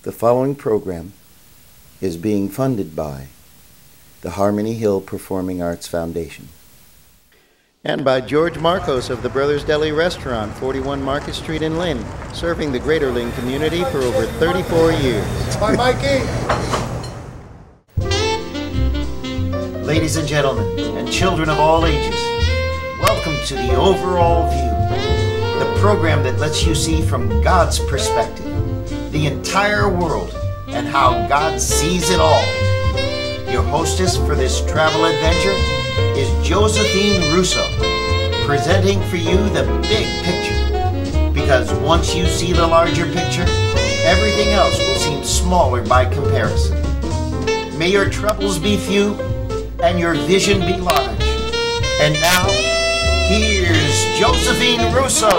The following program is being funded by the Harmony Hill Performing Arts Foundation and by George Marcos of the Brothers Deli Restaurant, 41 Market Street in Lynn, serving the greater Lynn community for over 34 years. Hi, Mikey. Ladies and gentlemen, and children of all ages, welcome to the Overall View, the program that lets you see from God's perspective the entire world and how God sees it all. Your hostess for this travel adventure is Josephine Russo, presenting for you the big picture. Because once you see the larger picture, everything else will seem smaller by comparison. May your troubles be few and your vision be large. And now, here's Josephine Russo.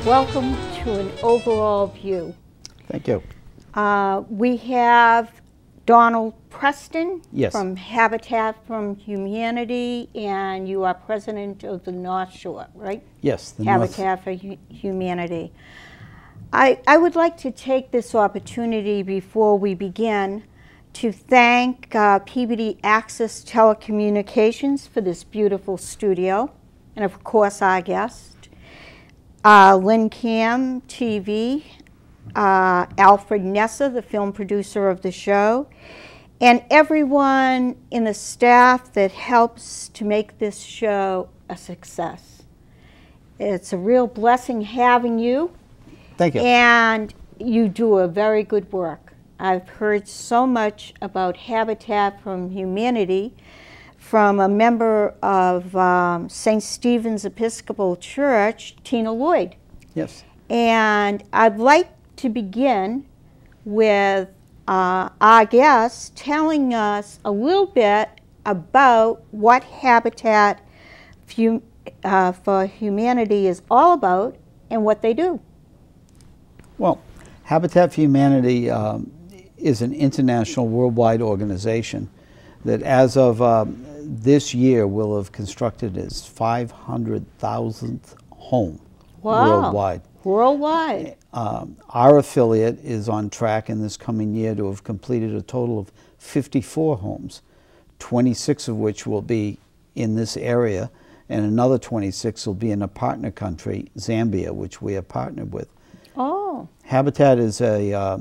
Welcome to an overall view. Thank you. We have Donald Preston Yes. from Habitat for Humanity, and you are president of the North Shore, right? Yes. The Habitat for Humanity. I would like to take this opportunity before we begin to thank PBD Access Telecommunications for this beautiful studio, and of course our guest. Lynn Cam TV, Alfred Nessa, the film producer of the show, and everyone in the staff that helps to make this show a success. It's a real blessing having you. Thank you. And you do a very good work. I've heard so much about Habitat for Humanity from a member of St. Stephen's Episcopal Church, Tina Lloyd. Yes. And I'd like to begin with our guest telling us a little bit about what Habitat for Humanity is all about and what they do. Well, Habitat for Humanity is an international worldwide organization that as of this year will have constructed its 500,000th home worldwide. Worldwide. Our affiliate is on track in this coming year to have completed a total of 54 homes, 26 of which will be in this area, and another 26 will be in a partner country, Zambia, which we are partnered with. Oh. Habitat is a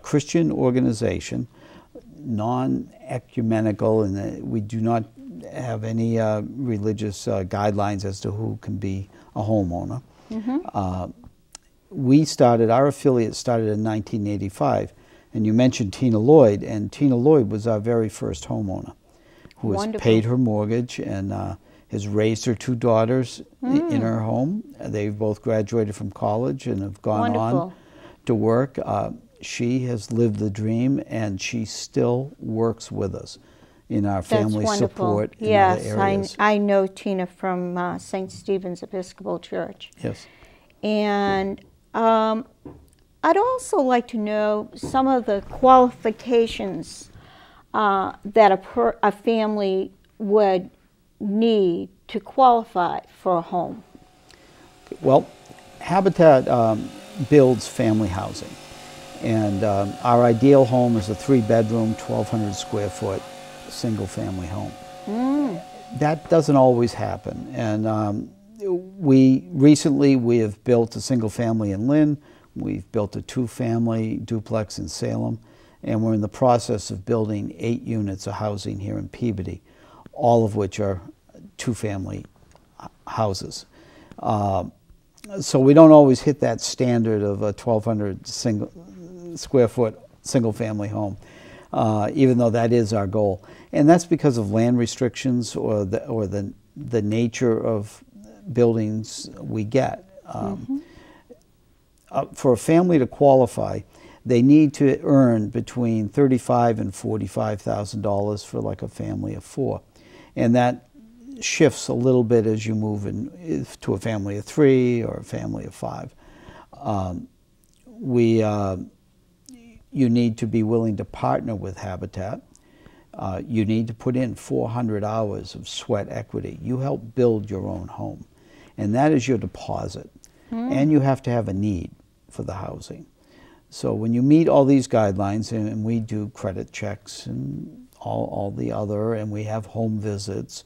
Christian organization, non-ecumenical, and we do not have any religious guidelines as to who can be a homeowner. Mm-hmm. Our affiliate started in 1985, and you mentioned Tina Lloyd, and Tina Lloyd was our very first homeowner, who has paid her mortgage and has raised her two daughters in her home. They've both graduated from college and have gone on to work. She has lived the dream, and she still works with us in our family support in other areas. Yes, I know Tina from St. Stephen's Episcopal Church. Yes. And I'd also like to know some of the qualifications that a family would need to qualify for a home. Well, Habitat builds family housing. And our ideal home is a 3-bedroom, 1,200 square foot, single family home. That doesn't always happen. And recently we have built a single family in Lynn, we've built a 2-family duplex in Salem, and we're in the process of building 8 units of housing here in Peabody, all of which are 2-family houses. So we don't always hit that standard of a 1,200 square foot single family home, even though that is our goal. And that's because of land restrictions or the nature of buildings we get. For a family to qualify, they need to earn between $35,000 and $45,000 for like a family of 4. And that shifts a little bit as you move to a family of 3 or a family of 5. You need to be willing to partner with Habitat. You need to put in 400 hours of sweat equity. You help build your own home, and that is your deposit. And you have to have a need for the housing. So when you meet all these guidelines, and we do credit checks and all the other, and we have home visits,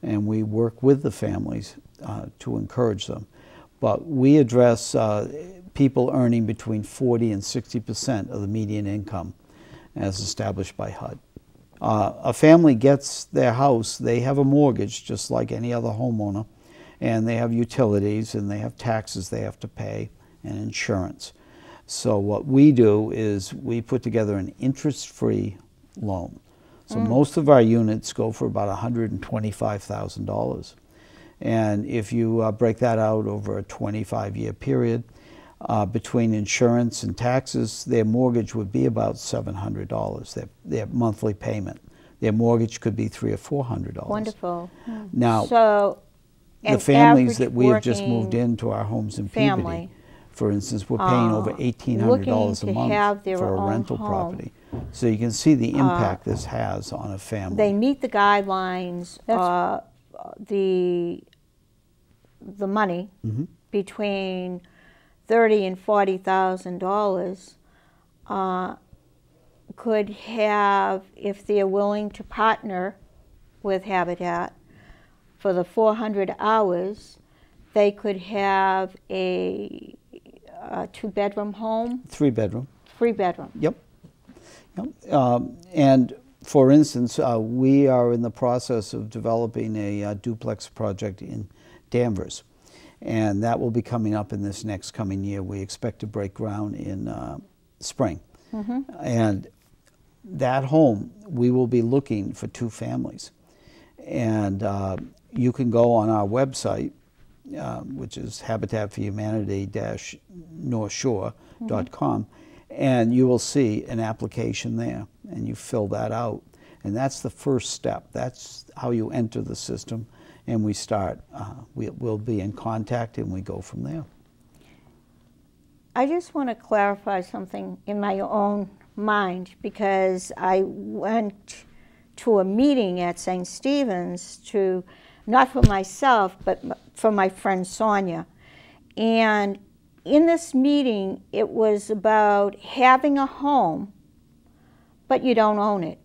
and we work with the families to encourage them. But we address people earning between 40 and 60% of the median income as established by HUD. A family gets their house, they have a mortgage just like any other homeowner, and they have utilities and they have taxes they have to pay and insurance. So what we do is we put together an interest-free loan. So most of our units go for about $125,000. And if you break that out over a 25-year period, between insurance and taxes, their mortgage would be about $700, their monthly payment. Their mortgage could be $300 or $400. Wonderful. Now, so the families that we have just moved into our homes in Peabody, for instance, we're paying over $1,800 a month for a rental property. So you can see the impact this has on a family. They meet the guidelines, the money between $30,000 and $40,000 could have, if they're willing to partner with Habitat for the 400 hours, they could have a 2-bedroom home. 3-bedroom. 3-bedroom. Yep. And for instance, we are in the process of developing a duplex project in Danvers. And that will be coming up in this next coming year. We expect to break ground in spring. And that home, we will be looking for 2 families. And you can go on our website, which is habitatforhumanity-northshore.com, and you will see an application there, and you fill that out. And that's the first step. That's how you enter the system. And we start, we'll be in contact and we go from there. I just want to clarify something in my own mind, because I went to a meeting at St. Stephen's to, not for myself, but for my friend Sonia. And in this meeting, it was about having a home, but you don't own it.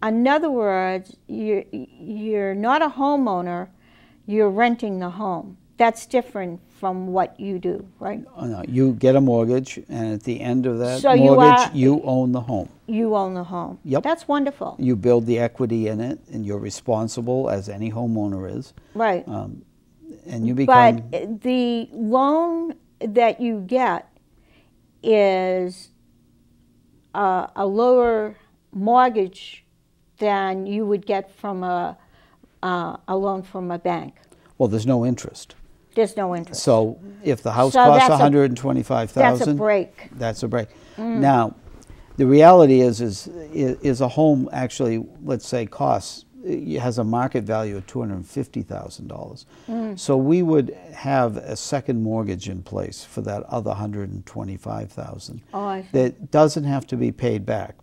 In other words, you're not a homeowner, you're renting the home. That's different from what you do, right? No, you get a mortgage, and at the end of that mortgage, you own the home. You own the home. Yep. That's wonderful. You build the equity in it, and you're responsible, as any homeowner is. Right. And you become... But the loan that you get is a lower mortgage than you would get from a loan from a bank. Well, there's no interest. There's no interest. So if the house costs $125,000, that's a break. That's a break. Now, the reality is a home actually, let's say, has a market value of $250,000. So we would have a second mortgage in place for that other $125,000. Oh, I see. That doesn't have to be paid back.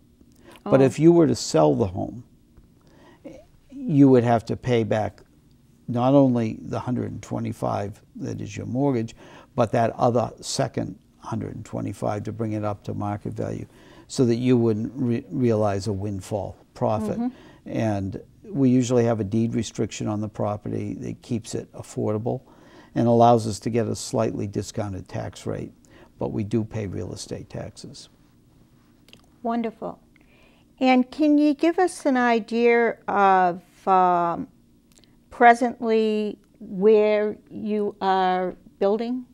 But if you were to sell the home, you would have to pay back not only the $125,000 that is your mortgage, but that other second $125,000 to bring it up to market value, so that you wouldn't realize a windfall profit. And we usually have a deed restriction on the property that keeps it affordable and allows us to get a slightly discounted tax rate, but we do pay real estate taxes. Wonderful. And can you give us an idea of presently where you are building?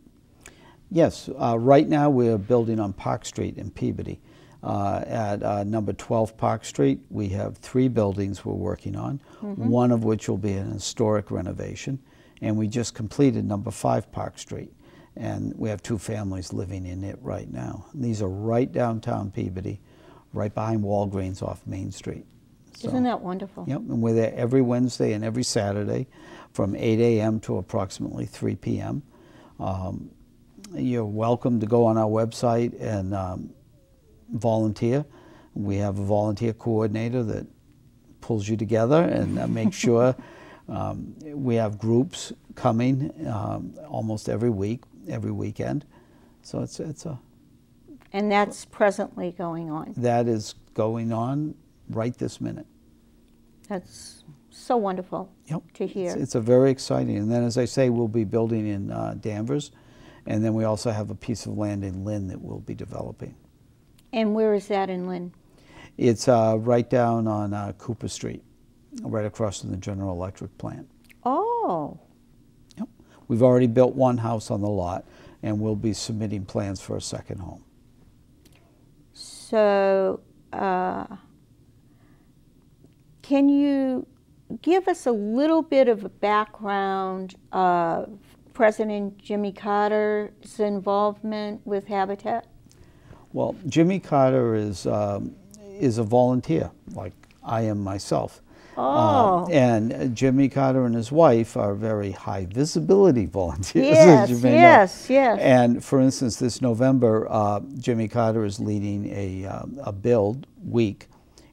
Yes, right now we're building on Park Street in Peabody. At number 12 Park Street, we have 3 buildings we're working on, one of which will be an historic renovation, and we just completed number 5 Park Street. and we have 2 families living in it right now. And these are right downtown Peabody, right behind Walgreens off Main Street. So, isn't that wonderful? yep, and we're there every Wednesday and every Saturday from 8 a.m. to approximately 3 p.m. You're welcome to go on our website and volunteer. We have a volunteer coordinator that pulls you together and makes sure we have groups coming almost every week, every weekend. So it's a... And that's presently going on. That is going on right this minute. That's so wonderful to hear. It's a very exciting. And then, as I say, we'll be building in Danvers, and then we also have a piece of land in Lynn that we'll be developing. And where is that in Lynn? It's right down on Cooper Street, right across from the General Electric plant. Oh. Yep. We've already built one house on the lot, and we'll be submitting plans for a second home. So, can you give us a little bit of a background of President Jimmy Carter's involvement with Habitat? Well, Jimmy Carter is a volunteer, like I am myself. Oh. And Jimmy Carter and his wife are very high visibility volunteers, Yes, as you may yes, know. yes. And for instance, this November, Jimmy Carter is leading a build week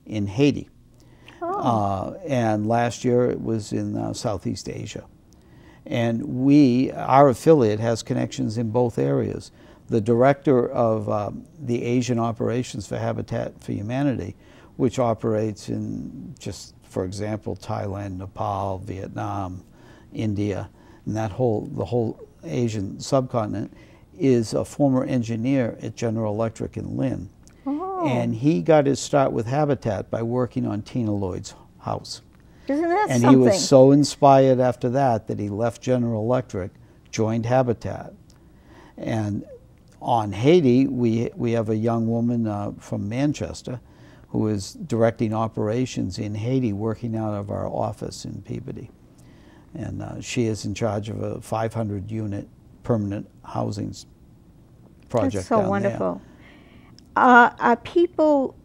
in Haiti. Oh. And last year it was in Southeast Asia. And our affiliate has connections in both areas. The director of the Asian operations for Habitat for Humanity, which operates in, just for example, Thailand, Nepal, Vietnam, India, and the whole Asian subcontinent, is a former engineer at General Electric in Lynn. Oh. And he got his start with Habitat by working on Tina Lloyd's house. Isn't that And something? he was so inspired after that that he left General Electric, joined Habitat. And on Haiti, we have a young woman from Manchester who is directing operations in Haiti, working out of our office in Peabody. And she is in charge of a 500-unit permanent housing project. That's so down wonderful. Are people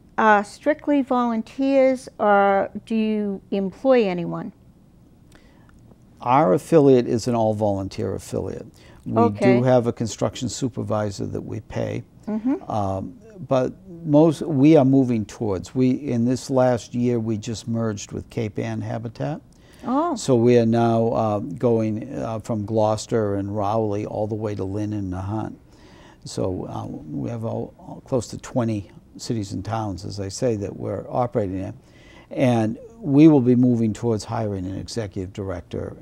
strictly volunteers, or do you employ anyone? Our affiliate is an all-volunteer affiliate. We Okay. do have a construction supervisor that we pay, but we are moving towards. In this last year, we just merged with Cape Ann Habitat. Oh. So we are now going from Gloucester and Rowley all the way to Lynn and Nahant. So we have close to 20 cities and towns, as I say, that we're operating in. And we will be moving towards hiring an executive director.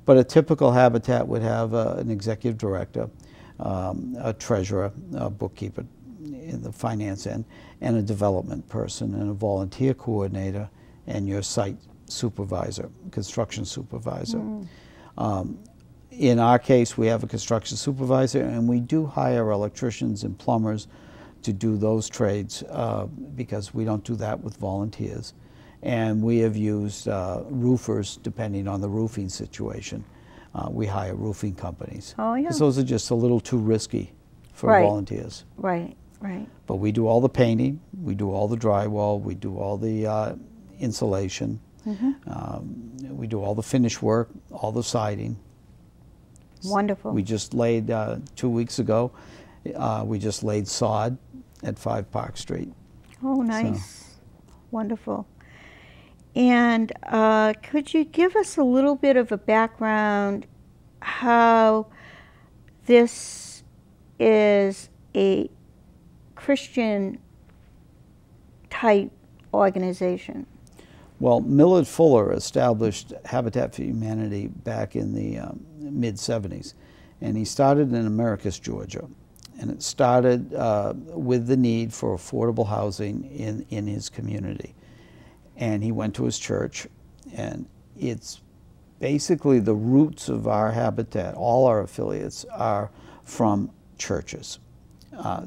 But a typical Habitat would have an executive director, a treasurer, a bookkeeper in the finance end, and a development person, and a volunteer coordinator, and your site supervisor, construction supervisor. In our case, we have a construction supervisor, and we do hire electricians and plumbers to do those trades because we don't do that with volunteers. And we have used roofers, depending on the roofing situation. We hire roofing companies. Oh, yeah. 'Cause those are just a little too risky for Right. volunteers. Right, right. But we do all the painting, we do all the drywall, we do all the insulation, we do all the finish work, all the siding. Wonderful. We just laid, 2 weeks ago, we just laid sod at 5 Park Street. Oh, nice. Wonderful. And could you give us a little bit of a background how this is a Christian type organization? Well, Millard Fuller established Habitat for Humanity back in the mid-70s, and he started in Americus, Georgia. And it started with the need for affordable housing in his community. And he went to his church, and it's basically the roots of our Habitat, all our affiliates are from churches.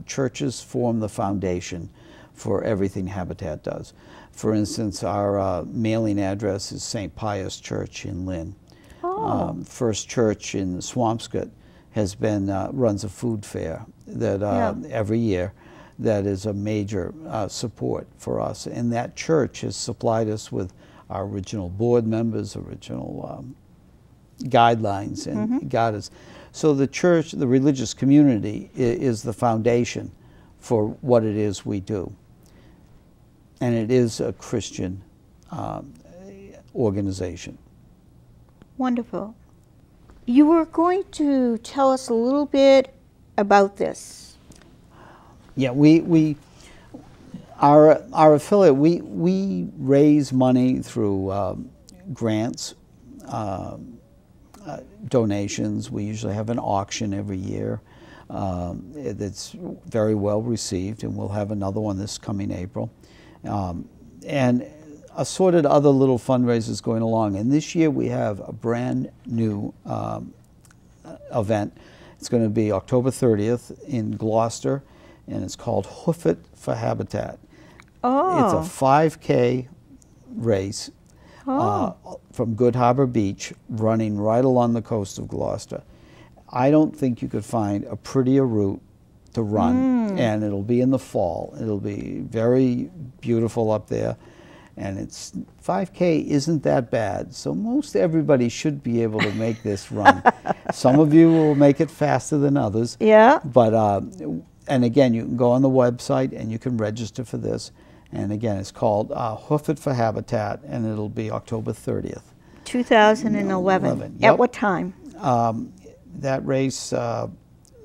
Churches form the foundation for everything Habitat does. For instance, our mailing address is St. Pius Church in Lynn. Oh. First Church in Swampscott has been runs a food fair that every year that is a major support for us. And that church has supplied us with our original board members, original guidelines, and got us. So the church, the religious community, is the foundation for what it is we do. And it is a Christian organization. Wonderful. You were going to tell us a little bit about this. Yeah, our affiliate, we raise money through grants, donations. We usually have an auction every year that's very well received, and we'll have another one this coming April. And assorted other little fundraisers going along. And this year we have a brand new event. It's going to be October 30th in Gloucester, and it's called Hoof It for Habitat. Oh. It's a 5K race from Good Harbor Beach, running right along the coast of Gloucester. I don't think you could find a prettier route to run, and it'll be in the fall. It'll be very beautiful up there, and it's 5K isn't that bad, so most everybody should be able to make this run. Some of you will make it faster than others. Yeah. But and again, you can go on the website and you can register for this. And again, it's called Hoof It for Habitat, and it'll be October 30th. 2011. Yep. At what time? That race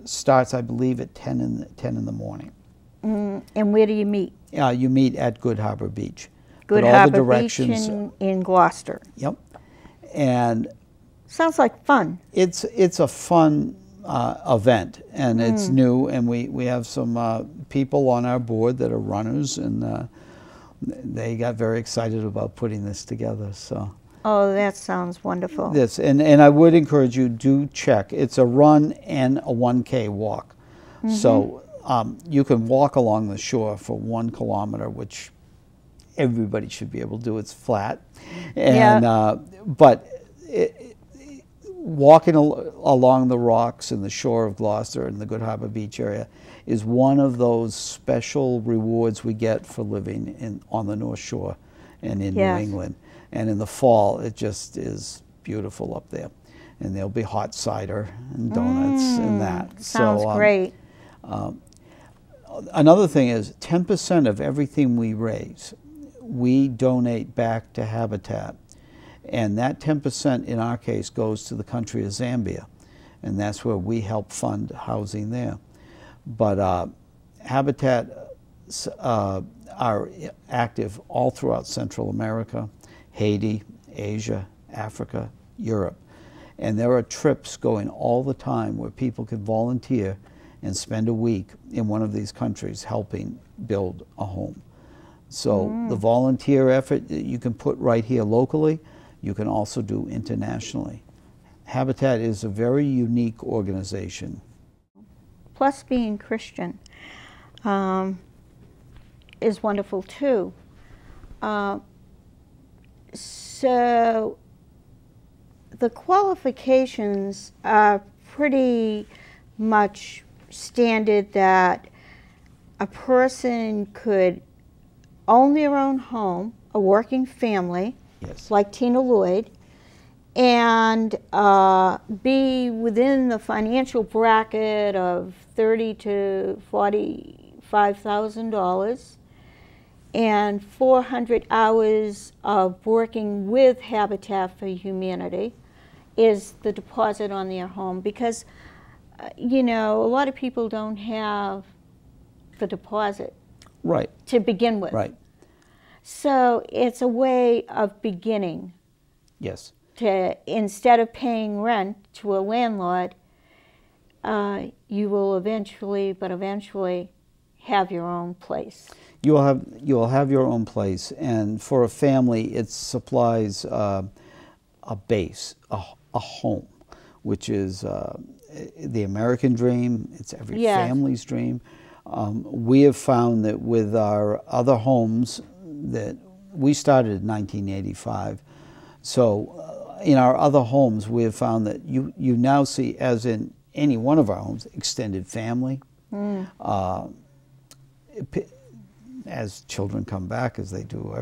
starts, I believe, at 10 in the morning. And where do you meet? You meet at Good Harbor Beach. Good But all Harbor the directions, Beach in Gloucester. Yep. And Sounds like fun. it's a fun event, and it's new, and we have some people on our board that are runners, and they got very excited about putting this together. So Oh, that sounds wonderful. this, and I would encourage you, do check. It's a run and a 1K walk. So you can walk along the shore for 1 kilometer, which everybody should be able to do. It's flat, and but walking along the rocks and the shore of Gloucester and the Good Harbor Beach area is one of those special rewards we get for living on the North Shore and in New England. And in the fall, it just is beautiful up there. And there'll be hot cider and donuts and that. Sounds great. Another thing is 10% of everything we raise, we donate back to Habitat. And that 10% in our case goes to the country of Zambia. And that's where we help fund housing there. But Habitat are active all throughout Central America, Haiti, Asia, Africa, Europe. And there are trips going all the time where people can volunteer and spend a week in one of these countries helping build a home. So the volunteer effort that you can put right here locally, you can also do internationally. Habitat is a very unique organization. Plus being Christian is wonderful too. So the qualifications are pretty much standard that a person could own their own home, a working family, like Tina Lloyd, and be within the financial bracket of $30,000 to $45,000, and 400 hours of working with Habitat for Humanity is the deposit on their home. Because, you know, a lot of people don't have the deposit to begin with. So it's a way of beginning. To, instead of paying rent to a landlord, you will eventually have your own place. You will have your own place, and for a family, it supplies a base, a home, which is the American dream. It's every family's dream. We have found that with our other homes that we started in 1985, so in our other homes we have found that you now see, as in any one of our homes, extended family. As children come back, as they do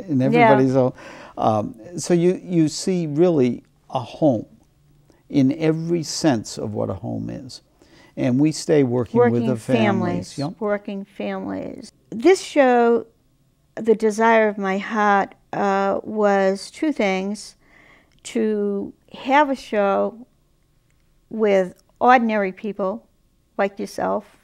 in everybody's home. So you see really a home in every sense of what a home is. And we stay working with the families. Yep. Working families. This show, the desire of my heart was two things: to have a show with ordinary people like yourself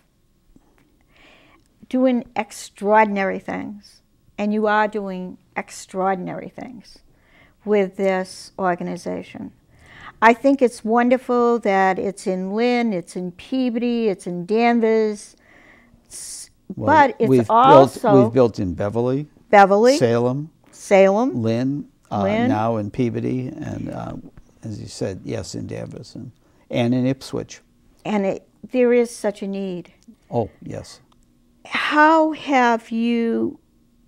doing extraordinary things, and you are doing extraordinary things with this organization. I think it's wonderful that it's in Lynn, it's in Peabody, it's in Danvers, but it's we've built in Beverly, Salem, Lynn, now in Peabody, and as you said, yes, in Danvers and in Ipswich. And there is such a need. Oh, yes. How have you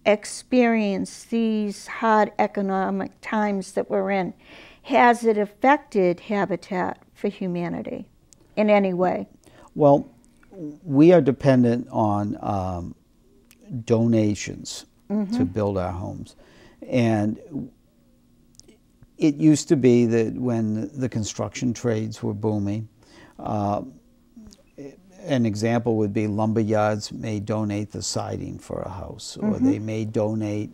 experienced these hard economic times that we're in? Has it affected Habitat for Humanity in any way? Well, we are dependent on donations to build our homes. And it used to be that when the construction trades were booming, an example would be lumber yards may donate the siding for a house, or they may donate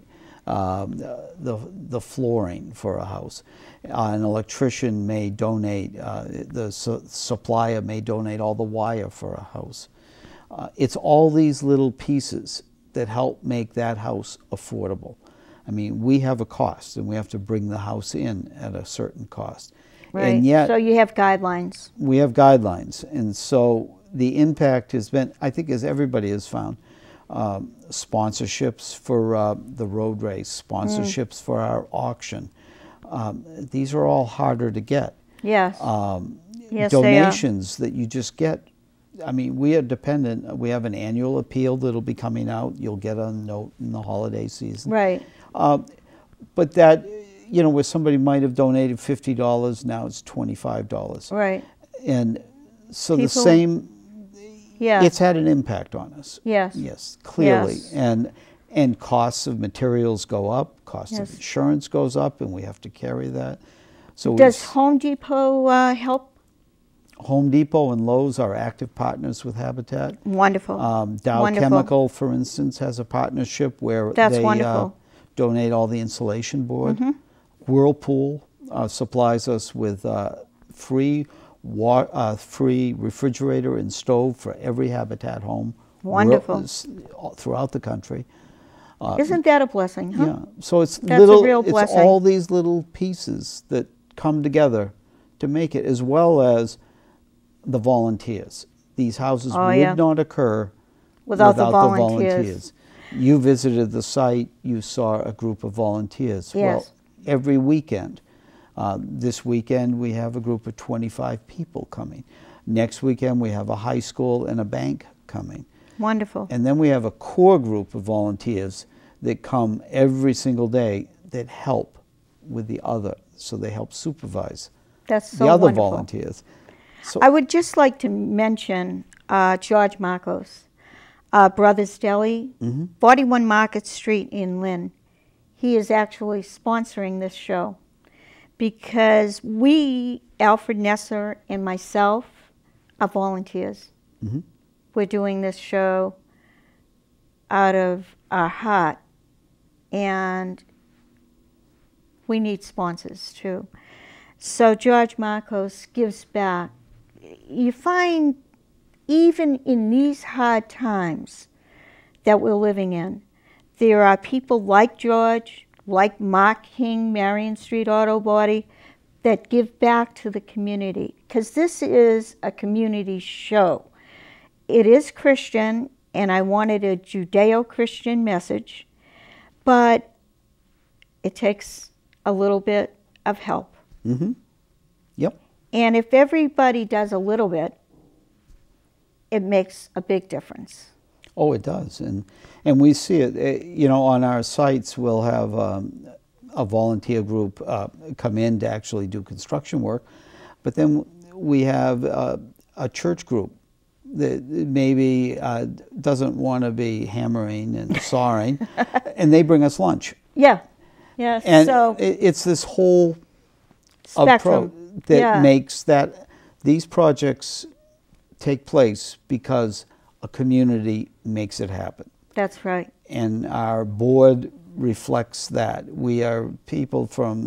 the flooring for a house. An electrician may donate, the supplier may donate all the wire for a house. It's all these little pieces that help make that house affordable. I mean, we have a cost, and we have to bring the house in at a certain cost. Right. And yet, so you have guidelines. We have guidelines, and so the impact has been, I think, as everybody has found, sponsorships for the road race, sponsorships for our auction. These are all harder to get. Yes. Yes, donations that you just get. I mean, we are dependent. We have an annual appeal that'll be coming out. You'll get a note in the holiday season. Right. But that, you know, where somebody might have donated $50, now it's $25. Right. And so the same, it's had an impact on us. Yes. Yes, clearly. Yes. And costs of materials go up, costs of insurance goes up, and we have to carry that. So does Home Depot help? Home Depot and Lowe's are active partners with Habitat. Wonderful. Dow Chemical, for instance, has a partnership where they donate all the insulation board. Whirlpool supplies us with free refrigerator and stove for every Habitat home. Wonderful. Throughout the country. Isn't that a blessing, huh? Yeah. So it's That's a real blessing. It's all these little pieces that come together to make it, as well as the volunteers. These houses would not occur without the volunteers. You visited the site, you saw a group of volunteers. Yes. Well, every weekend. This weekend we have a group of 25 people coming. Next weekend we have a high school and a bank coming. Wonderful. And then we have a core group of volunteers that come every single day that help with the other. So they help supervise the other wonderful. Volunteers. So I would just like to mention George Marcos, Brothers Deli, 41 Market Street in Lynn. He is actually sponsoring this show because we, Alfred Nesser and myself, are volunteers. We're doing this show out of our heart, and we need sponsors too. So George Marcos gives back. You find even in these hard times that we're living in, there are people like George, like Mark King, Marion Street Auto Body, that give back to the community, because this is a community show. It is Christian, and I wanted a Judeo-Christian message, but it takes a little bit of help. Yep. And if everybody does a little bit, it makes a big difference. Oh, it does, and we see it. You know, on our sites, we'll have a volunteer group come in to actually do construction work, but then we have a church group that maybe doesn't want to be hammering and sawing, and they bring us lunch. Yeah. Yes. And so it's this whole spectrum approach that makes that these projects take place because a community makes it happen. That's right. And our board reflects that. We are people from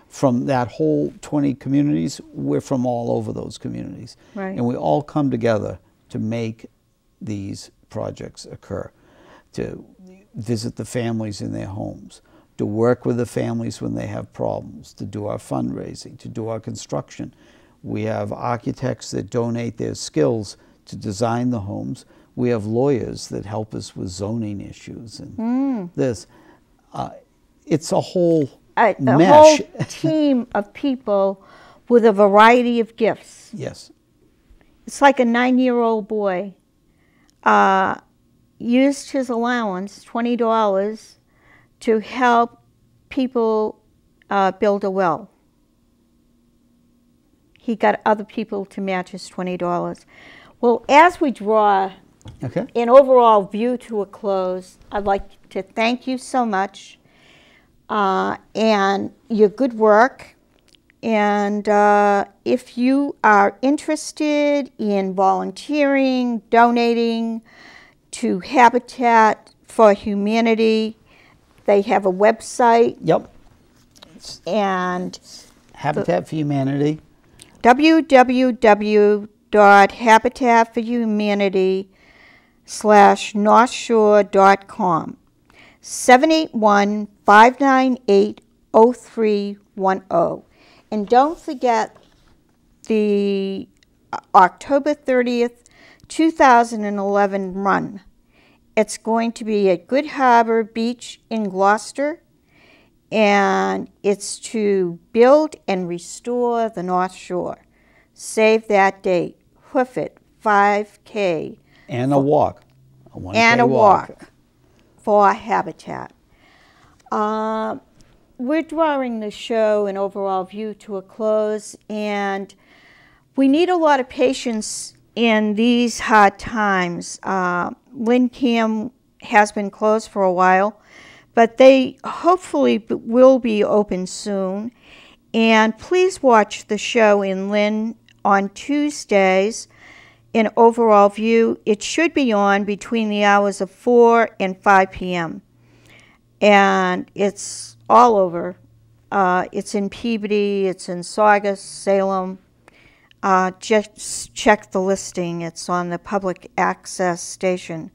from that whole 20 communities. We're from all over those communities. Right. And we all come together to make these projects occur, to visit the families in their homes, to work with the families when they have problems, to do our fundraising, to do our construction. We have architects that donate their skills to design the homes. We have lawyers that help us with zoning issues and this. It's a whole A mesh. whole team of people with a variety of gifts. Yes. It's like a 9-year-old boy used his allowance, $20, to help people build a well. He got other people to match his $20. Well, as we draw an overall view to a close, I'd like to thank you so much and your good work. And if you are interested in volunteering, donating to Habitat for Humanity, they have a website. Yep. And Habitat for Humanity. www.habitatforhumanity/northshore.com. 781-598-0310. And don't forget the October 30th, 2011 run. It's going to be at Good Harbor Beach in Gloucester, and it's to build and restore the North Shore. Save that date. Hoof it, 5K. And a walk. A 1K and a walk for Habitat. We're drawing the show and overall view to a close, and we need a lot of patience in these hard times. Lynn Cam has been closed for a while, but they hopefully will be open soon. And please watch the show in Lynn on Tuesdays in overall view. It should be on between the hours of 4 and 5 p.m. And it's all over. It's in Peabody, it's in Saugus, Salem. Just check the listing. It's on the public access station.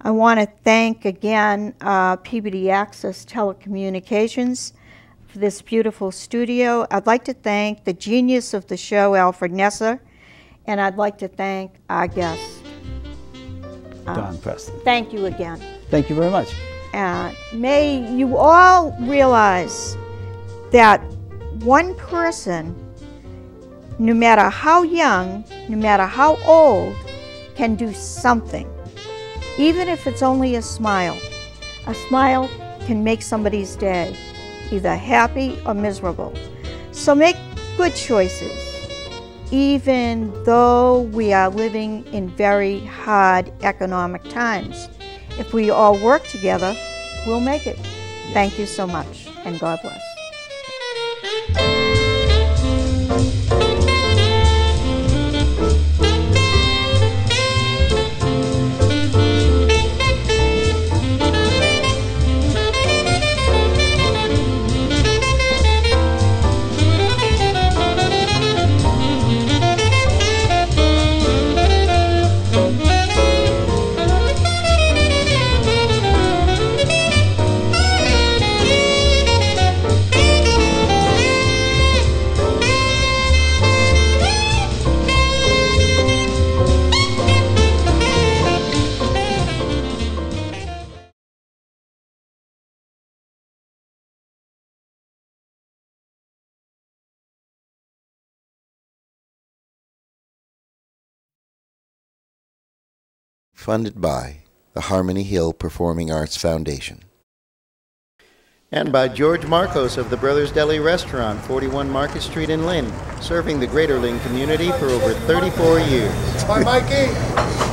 I want to thank again Peabody Access Telecommunications for this beautiful studio. I'd like to thank the genius of the show, Alfred Nesser, and I'd like to thank our guest, Don Preston. Thank you again. Thank you very much. And may you all realize that one person, no matter how young, no matter how old, can do something. Even if it's only a smile. A smile can make somebody's day, either happy or miserable. So make good choices, even though we are living in very hard economic times. If we all work together, we'll make it. Thank you so much, and God bless. Funded by the Harmony Hill Performing Arts Foundation. And by George Marcos of the Brothers Deli Restaurant, 41 Market Street in Lynn, serving the greater Lynn community for over 34 years. Bye, Mikey.